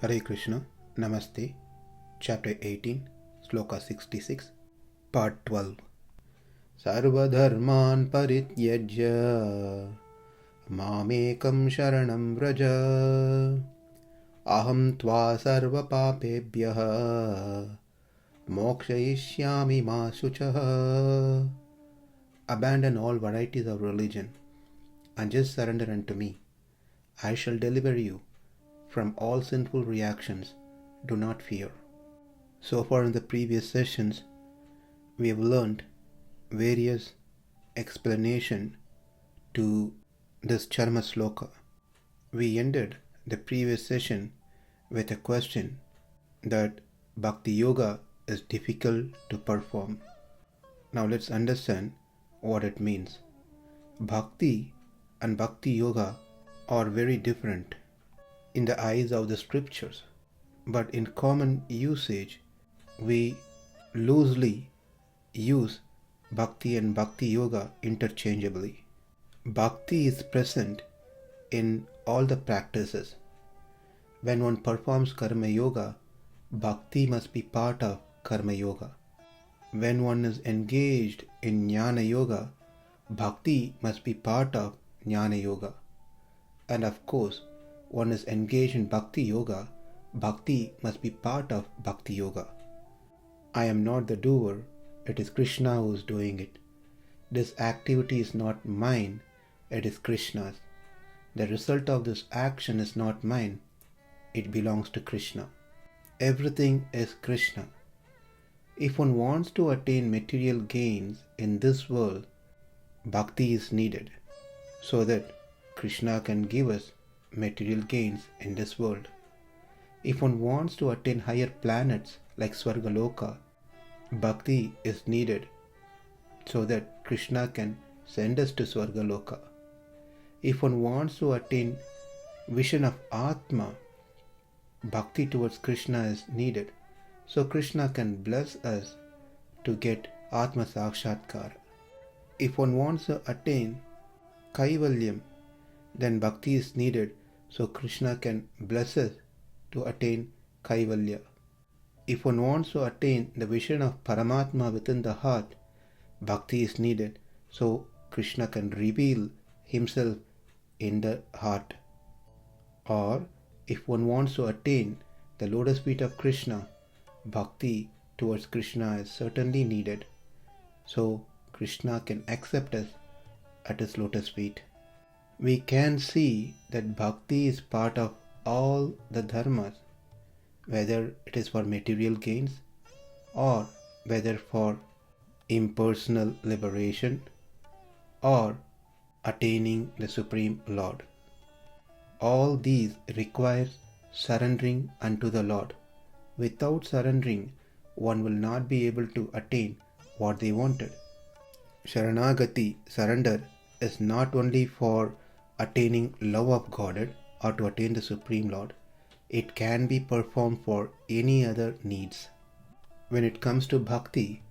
Hare Krishna, Namaste, Chapter 18, Sloka 66, Part 12. Sarva-dharmān parityajya, ekaṁ śaraṇaṁ vraja, ahaṁ sarva-pāpebhyo, mokṣayiṣyāmi śucaḥ. Abandon all varieties of religion and just surrender unto me. I shall deliver you from all sinful reactions. Do not fear. So far in the previous sessions, we have learned various explanation to this Charma Sloka. We ended the previous session with a question that Bhakti Yoga is difficult to perform. Now let's understand what it means. Bhakti and Bhakti Yoga are very different in the eyes of the scriptures, but in common usage we loosely use Bhakti and Bhakti Yoga interchangeably. Bhakti is present in all the practices. When one performs Karma Yoga, Bhakti must be part of Karma Yoga. When one is engaged in Jnana Yoga, Bhakti must be part of Jnana Yoga. And of course, one is engaged in Bhakti Yoga, Bhakti must be part of Bhakti Yoga. I am not the doer, it is Krishna who is doing it. This activity is not mine, it is Krishna's. The result of this action is not mine, it belongs to Krishna. Everything is Krishna. If one wants to attain material gains in this world, Bhakti is needed, so that Krishna can give us material gains in this world. If one wants to attain higher planets like Svargaloka, Bhakti is needed so that Krishna can send us to Svargaloka. If one wants to attain vision of Atma, Bhakti towards Krishna is needed so Krishna can bless us to get Atma Sakshatkara. If one wants to attain Kaivalyam, then Bhakti is needed so Krishna can bless us to attain Kaivalya. If one wants to attain the vision of Paramatma within the heart, Bhakti is needed so Krishna can reveal himself in the heart. Or if one wants to attain the lotus feet of Krishna, Bhakti towards Krishna is certainly needed so Krishna can accept us at his lotus feet. We can see that Bhakti is part of all the dharmas, whether it is for material gains or whether for impersonal liberation or attaining the Supreme Lord. All these require surrendering unto the Lord. Without surrendering, one will not be able to attain what they wanted. Sharanagati, surrender, is not only for attaining love of Godhead or to attain the Supreme Lord. It can be performed for any other needs. When it comes to Bhakti,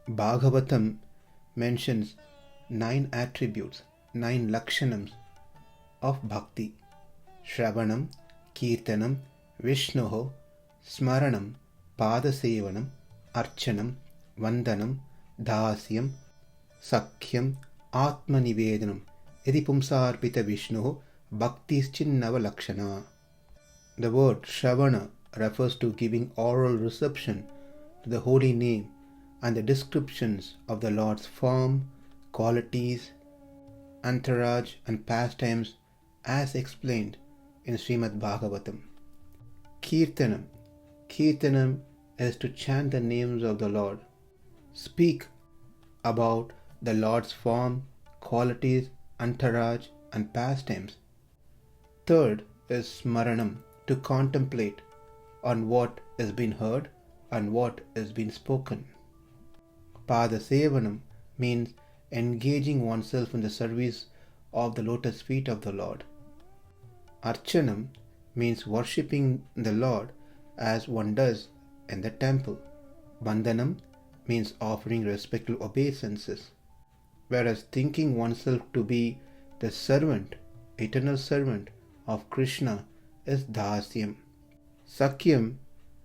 Bhagavatam mentions 9 attributes, 9 lakshanams of Bhakti. Shravanam, Kirtanam, Vishnuho, Smaranam, Padasevanam, Archanam, Vandanam, Dasyam, Sakhyam, Atmanivedanam, Yadi Pumsarpita Vishnuho, Bhaktischinava Lakshana. The word Shravana refers to giving oral reception to the holy name and the descriptions of the Lord's form, qualities, entourage and pastimes as explained in Srimad Bhagavatam. Kirtanam. Kirtanam is to chant the names of the Lord, speak about the Lord's form, qualities, entourage and pastimes. Third is Smaranam, to contemplate on what has been heard and what has been spoken. Padasevanam means engaging oneself in the service of the lotus feet of the Lord. Archanam means worshipping the Lord as one does in the temple. Vandanam means offering respectful obeisances, whereas thinking oneself to be the servant, eternal servant of Krishna is Dasyam. Sakyam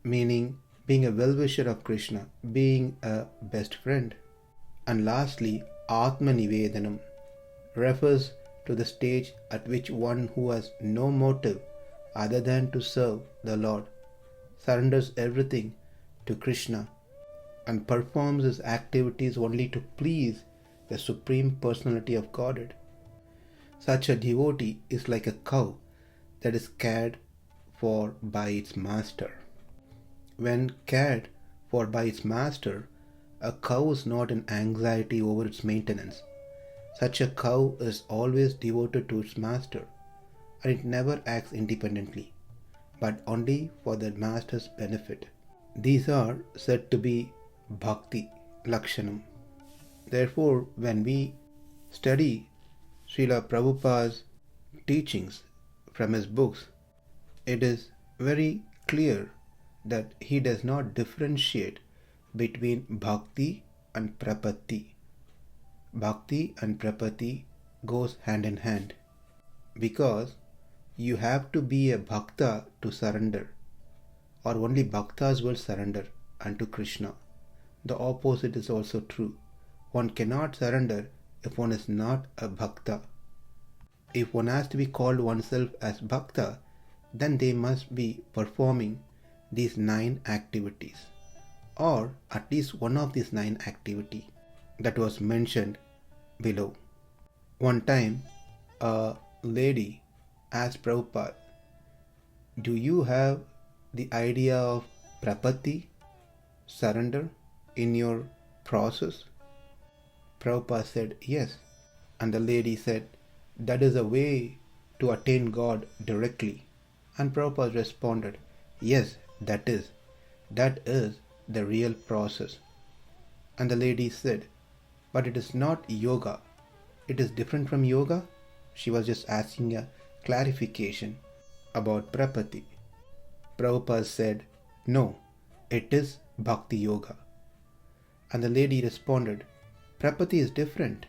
meaning being a well-wisher of Krishna, being a best friend. And lastly, Atma Nivedanam refers to the stage at which one who has no motive other than to serve the Lord surrenders everything to Krishna and performs his activities only to please the Supreme Personality of Godhead. Such a devotee is like a cow that is cared for by its master. When cared for by its master, a cow is not in anxiety over its maintenance. Such a cow is always devoted to its master, and it never acts independently, but only for the master's benefit. These are said to be bhakti lakshanam. Therefore, when we study Srila Prabhupada's teachings from his books, it is very clear that he does not differentiate between bhakti and prapatti. Bhakti and prapatti goes hand in hand, because you have to be a bhakta to surrender, or only bhaktas will surrender unto Krishna. The opposite is also true. One cannot surrender if one is not a bhakta. If one has to be called oneself as bhakta, then they must be performing these 9 activities, or at least one of these 9 activities that was mentioned below. One time, a lady asked Prabhupada, "Do you have the idea of prapatti, surrender, in your process?" Prabhupada said, "Yes." And the lady said, "That is a way to attain God directly." And Prabhupada responded, "Yes, that is the real process." And the lady said, "But it is not yoga. It is different from yoga?" She was just asking a clarification about prapatti. Prabhupada said, "No, it is bhakti yoga." And the lady responded, "Prapatti is different."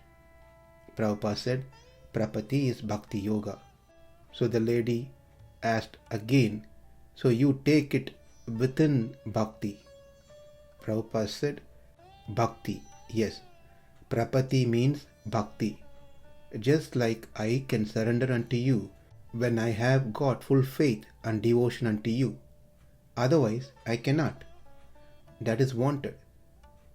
Prabhupada said, "Prapatti is bhakti yoga." So the lady asked again, "So you take it within bhakti?" Prabhupada said, "Bhakti, yes. Prapatti means bhakti. Just like I can surrender unto you when I have got full faith and devotion unto you. Otherwise, I cannot. That is wanted.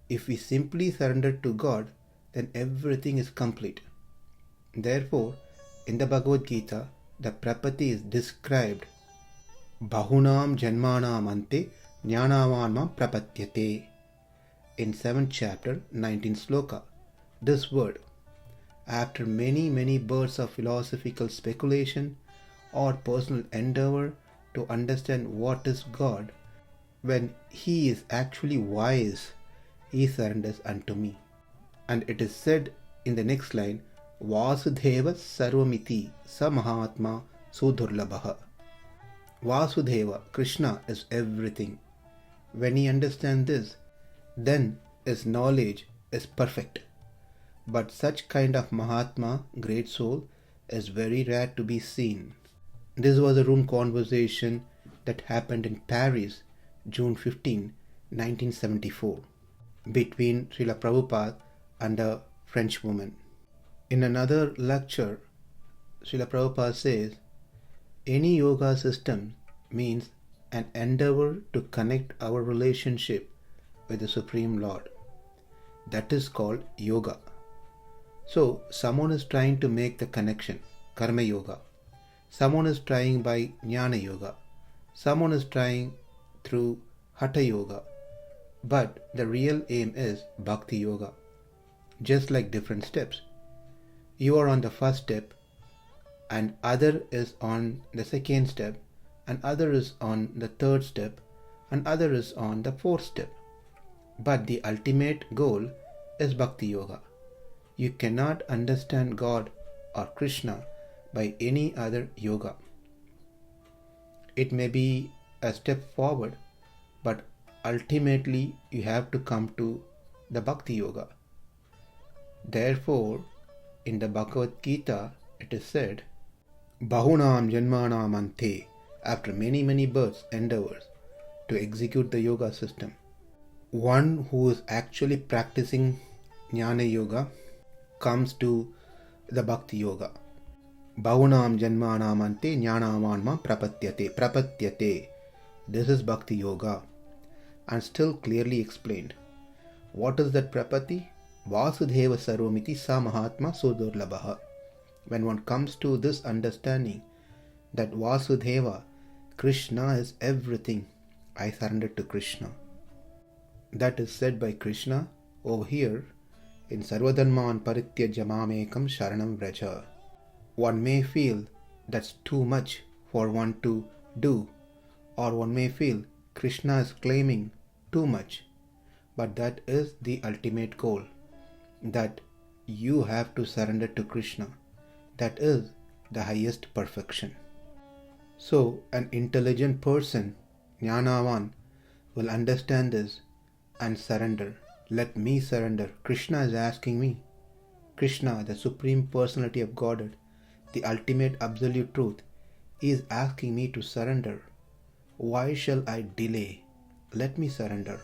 If we simply surrender to God, then everything is complete. Therefore, in the Bhagavad Gita, the prapatti is described, bahunam janmanam ante jnanavanam prapatyate, in 7th chapter, 19th sloka. This word, after many births of philosophical speculation or personal endeavor to understand what is God, when he is actually wise, he surrenders unto me. And it is said in the next line, Vasudheva sarvamiti sa mahatma sudurlabha. Vasudeva, Krishna, is everything. When he understands this, then his knowledge is perfect. But such kind of Mahatma, great soul, is very rare to be seen. This was a room conversation that happened in Paris, June 15, 1974, between Srila Prabhupada and a French woman. In another lecture, Srila Prabhupada says, any yoga system means an endeavor to connect our relationship with the Supreme Lord. That is called yoga. So, someone is trying to make the connection, karma yoga. Someone is trying by jnana yoga. Someone is trying through hatha yoga. But the real aim is bhakti yoga. Just like different steps. You are on the first step, and other is on the second step, and other is on the third step, and other is on the fourth step. But the ultimate goal is bhakti yoga. You cannot understand God or Krishna by any other yoga. It may be a step forward, but ultimately you have to come to the bhakti yoga. Therefore, in the Bhagavad Gita, it is said, Bahunam janmanam ante after many births endeavors to execute the yoga system. One who is actually practicing Jnana Yoga comes to the Bhakti Yoga. Bahunam janmanam ante jnanavanma prapatyate. This is Bhakti Yoga, and still clearly explained. What is that prapati? Vasudheva sarvamiti sa mahatma sudurlabha. When one comes to this understanding that Vasudheva, Krishna is everything, I surrender to Krishna. That is said by Krishna over here in sarva-dharmān parityajya ekaṁ śaraṇaṁ vraja. One may feel that's too much for one to do, or one may feel Krishna is claiming too much, but that is the ultimate goal, that you have to surrender to Krishna. That is the highest perfection. So an intelligent person, Jnanavan, will understand this and surrender. Let me surrender. Krishna is asking me. Krishna, the Supreme Personality of Godhead, the ultimate absolute truth, is asking me to surrender. Why shall I delay? Let me surrender.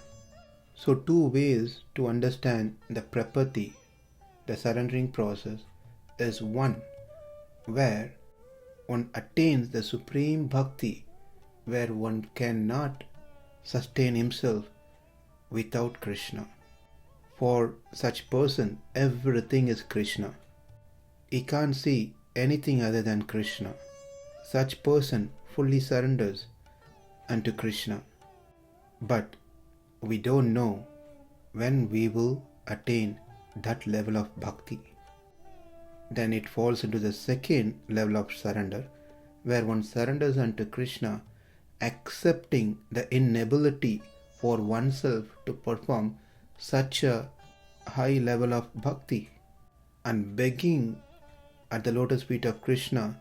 So two ways to understand the prapati, the surrendering process, is one where one attains the supreme bhakti, where one cannot sustain himself without Krishna. For such person, everything is Krishna. He can't see anything other than Krishna. Such person fully surrenders unto Krishna. But we don't know when we will attain that level of bhakti. Then it falls into the second level of surrender, where one surrenders unto Krishna, accepting the inability for oneself to perform such a high level of bhakti, and begging at the lotus feet of Krishna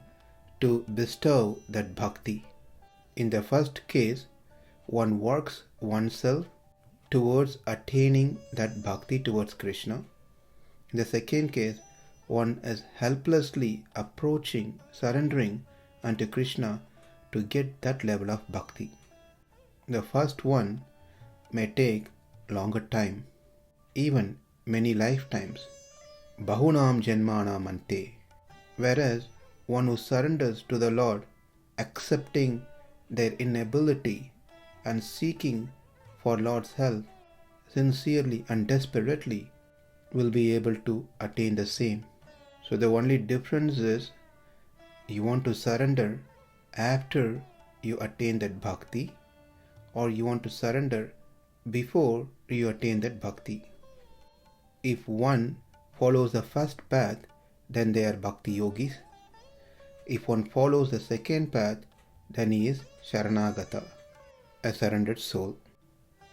to bestow that bhakti. In the first case, one works oneself towards attaining that bhakti towards Krishna. In the second case, one is helplessly approaching, surrendering unto Krishna to get that level of bhakti. The first one may take longer time, even many lifetimes. Bahunam janmanam ante. Whereas one who surrenders to the Lord, accepting their inability and seeking for Lord's help sincerely and desperately, will be able to attain the same. So the only difference is you want to surrender after you attain that bhakti, or you want to surrender before you attain that bhakti. If one follows the first path, then they are bhakti yogis. If one follows the second path, then he is śaraṇagata, a surrendered soul.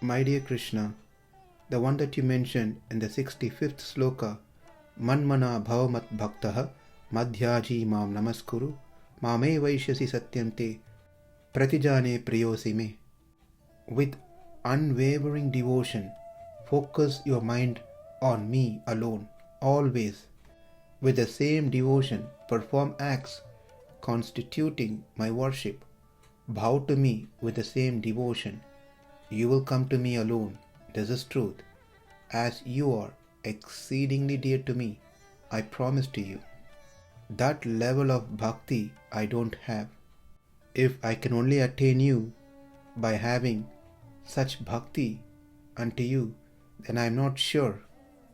My dear Krishna, the one that you mentioned in the 65th sloka, Manmana bhavamat bhaktaha madhyaji mam namaskuru mame vaishyasi satyam te pratijane priyosi me. With unwavering devotion, focus your mind on me alone, always. With the same devotion, perform acts constituting my worship. Bow to me with the same devotion. You will come to me alone. This is truth. As you are exceedingly dear to me, I promise to you. That level of bhakti I don't have. If I can only attain you by having such bhakti unto you, then I am not sure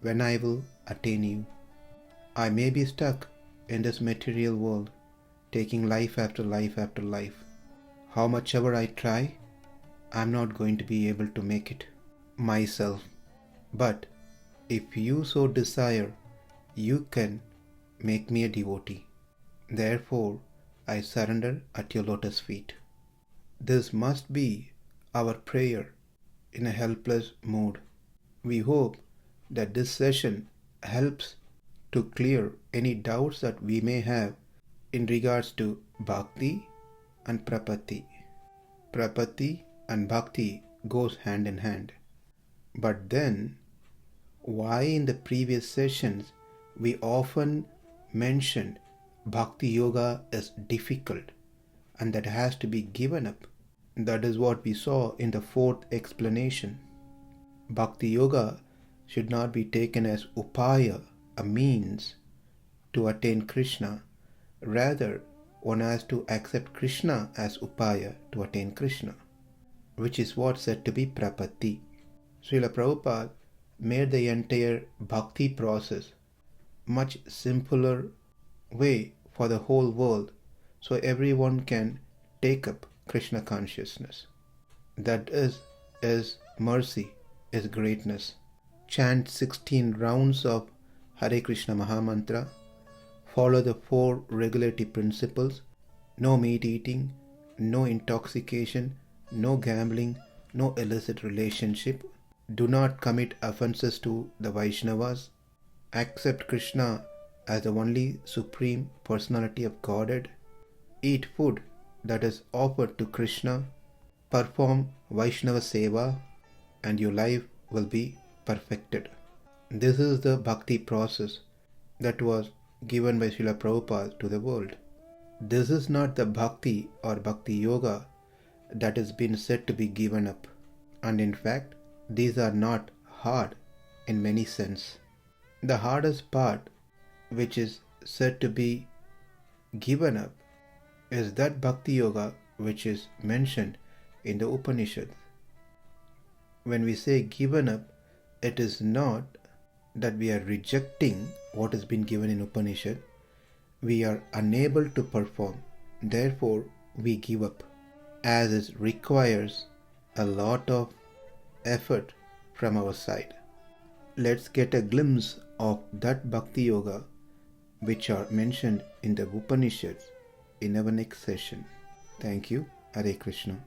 when I will attain you. I may be stuck in this material world, taking life after life after life. How much ever I try, I am not going to be able to make it myself. But if you so desire, you can make me a devotee. Therefore, I surrender at your lotus feet. This must be our prayer in a helpless mood. We hope that this session helps to clear any doubts that we may have in regards to bhakti and prapati. Prapati and bhakti goes hand in hand. But then, why in the previous sessions we often mentioned bhakti yoga is difficult and that has to be given up. That is what we saw in the fourth explanation. Bhakti Yoga should not be taken as upaya, a means to attain Krishna. Rather, one has to accept Krishna as upaya to attain Krishna, which is what's said to be prapatti. Srila Prabhupada made the entire bhakti process much simpler way for the whole world, so everyone can take up Krishna consciousness. That is mercy, is greatness. Chant 16 rounds of Hare Krishna Mahamantra. Follow the 4 regulatory principles: no meat eating, no intoxication, no gambling, no illicit relationship. Do not commit offenses to the Vaishnavas. Accept Krishna as the only supreme personality of Godhead. Eat food that is offered to Krishna. Perform Vaishnava Seva, and your life will be perfected. This is the bhakti process that was given by Srila Prabhupada to the world. This is not the bhakti or bhakti yoga that has been said to be given up. And in fact, these are not hard in many sense. The hardest part, which is said to be given up, is that bhakti yoga which is mentioned in the Upanishads. When we say given up, it is not that we are rejecting what has been given in Upanishad. We are unable to perform, therefore we give up, as it requires a lot of effort from our side. Let's get a glimpse of that bhakti yoga which are mentioned in the Upanishads in our next session. Thank you. Hare Krishna.